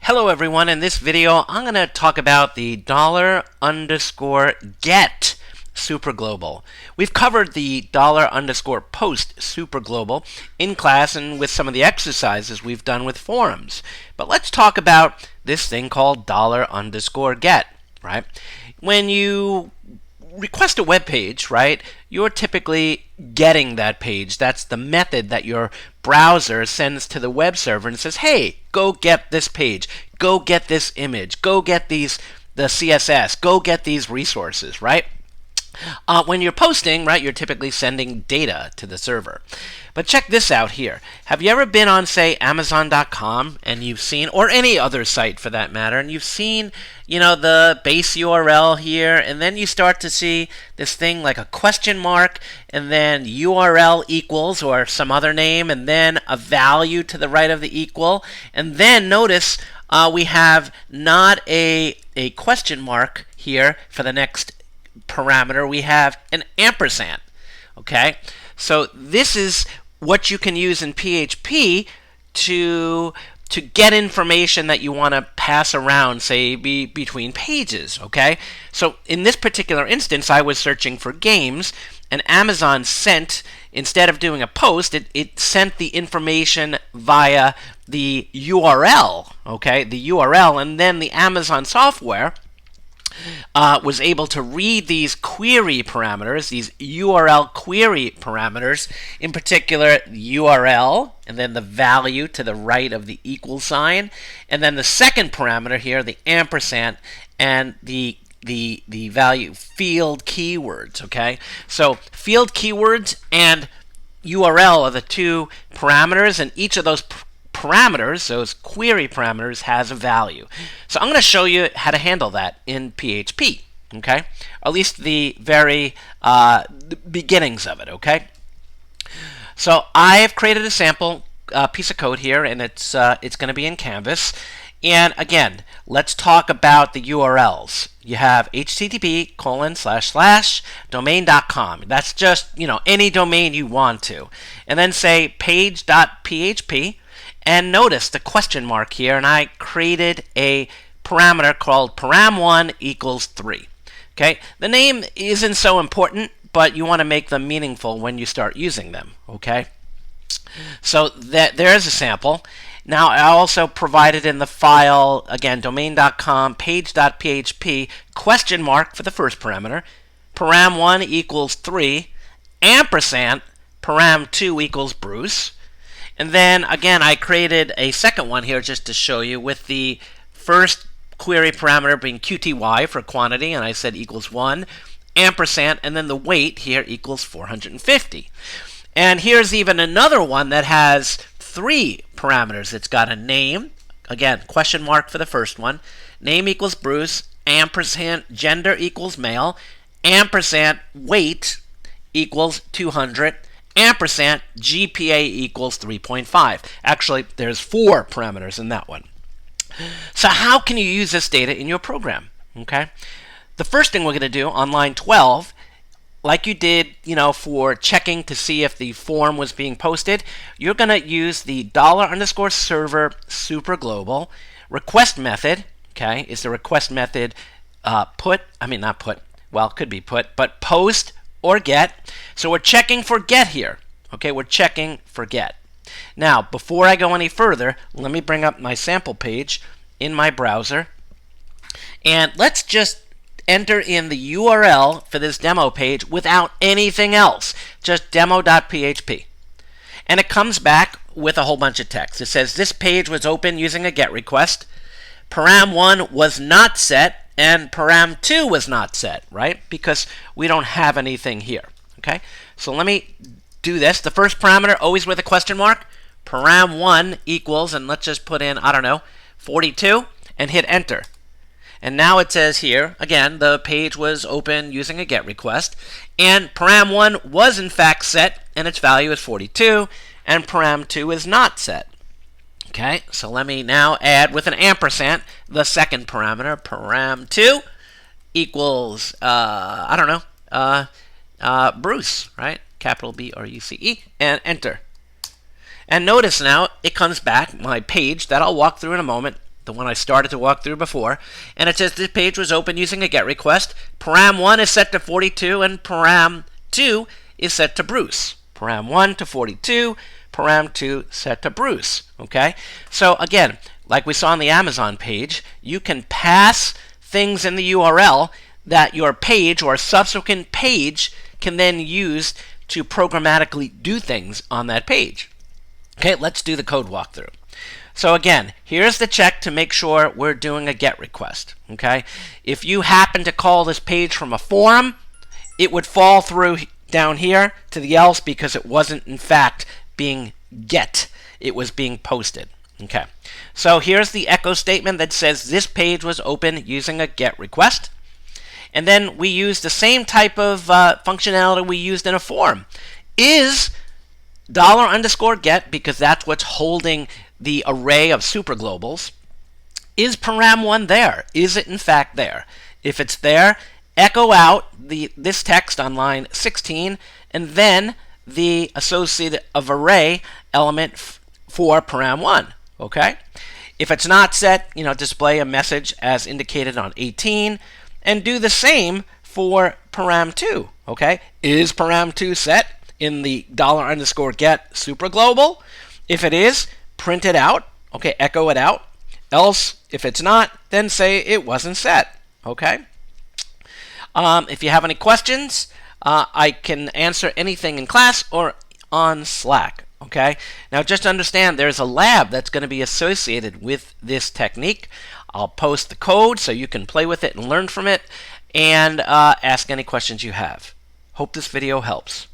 Hello everyone, in this video I'm going to talk about the $_get Superglobal. We've covered the $_post Superglobal in class and with some of the exercises we've done with forums. But let's talk about this thing called $_get, right? When you request a web page, right, you're typically getting that page. That's the method that your browser sends to the web server and says, hey, go get this page, go get this image, go get the CSS, go get these resources, right? When you're posting, right, you're typically sending data to the server. But check this out here. Have you ever been on, say, Amazon.com and you've seen, or any other site for that matter, and you've seen, the base URL here, and then you start to see this thing like a question mark, and then URL equals, or some other name, and then a value to the right of the equal, and then notice we have not a question mark here for the next parameter, we have an ampersand. Okay, so this is what you can use in PHP to get information that you want to pass around, say, between pages. Okay, so in this particular instance, I was searching for games, and Amazon sent, instead of doing a post, it sent the information via the URL. Okay, the URL, and then the Amazon software was able to read these query parameters, these URL query parameters, in particular the URL, and then the value to the right of the equal sign, and then the second parameter here, the ampersand, and the value field keywords. Okay, so field keywords and URL are the two parameters, and each of those parameters, those query parameters, has a value. So I'm going to show you how to handle that in PHP, okay? Or at least the very the beginnings of it, okay? So I have created a sample piece of code here, and it's going to be in Canvas. And again, let's talk about the URLs. You have http://domain.com. That's just, any domain you want to. And then say page.php. And notice the question mark here, and I created a parameter called param1 equals 3. Okay, the name isn't so important, but you want to make them meaningful when you start using them. Okay, so there's a sample. Now I also provided in the file, again, domain.com, page.php, question mark for the first parameter, param1 equals 3, ampersand, param2 equals Bruce. And then, again, I created a second one here just to show you, with the first query parameter being QTY for quantity, and I said equals 1, ampersand, and then the weight here equals 450. And here's even another one that has 3 parameters. It's got a name, again, question mark for the first one, name equals Bruce, ampersand, gender equals male, ampersand, weight equals 200, ampersand, GPA equals 3.5. Actually, there's 4 parameters in that one. So how can you use this data in your program? Okay, the first thing we're going to do on line 12, like you did, for checking to see if the form was being posted, you're going to use the $_server Superglobal request method. Okay, is the request method could be put, but post or get. So we're checking for get here. Okay, we're checking for get. Now, before I go any further, let me bring up my sample page in my browser. And let's just enter in the URL for this demo page without anything else, just demo.php. And it comes back with a whole bunch of text. It says this page was opened using a GET request. Param1 was not set, and param2 was not set, right? Because we don't have anything here. Okay, so let me do this. The first parameter, always with a question mark, param1 equals, and let's just put in, 42, and hit enter. And now it says here, again, the page was opened using a GET request, and param1 was in fact set, and its value is 42, and param2 is not set. Okay, so let me now add with an ampersand the second parameter, param2 equals, Bruce, right? Capital B-R-U-C-E, and enter. And notice now it comes back, my page that I'll walk through in a moment, the one I started to walk through before, and it says this page was opened using a GET request. Param 1 is set to 42, and param 2 is set to Bruce. Param 1 to 42, param 2 set to Bruce. Okay? So again, like we saw on the Amazon page, you can pass things in the URL that your page or subsequent page can then use to programmatically do things on that page. Okay, let's do the code walkthrough. So again, here's the check to make sure we're doing a GET request. Okay, if you happen to call this page from a forum, it would fall through down here to the else because it wasn't in fact being GET. It was being posted. Okay, so here's the echo statement that says this page was opened using a GET request. And then we use the same type of functionality we used in a forum. Is $_get, because that's what's holding the array of superglobals. Is param1 there? Is it in fact there? If it's there, echo out this text on line 16 and then the associated of array element for param1. Okay? If it's not set, display a message as indicated on 18 and do the same for param2. Okay? Is param2 set in the $_get superglobal? If it is, print it out. Okay, echo it out. Else, if it's not, then say it wasn't set. Okay? If you have any questions, I can answer anything in class or on Slack. Okay? Now, just understand there's a lab that's going to be associated with this technique. I'll post the code so you can play with it and learn from it and ask any questions you have. Hope this video helps.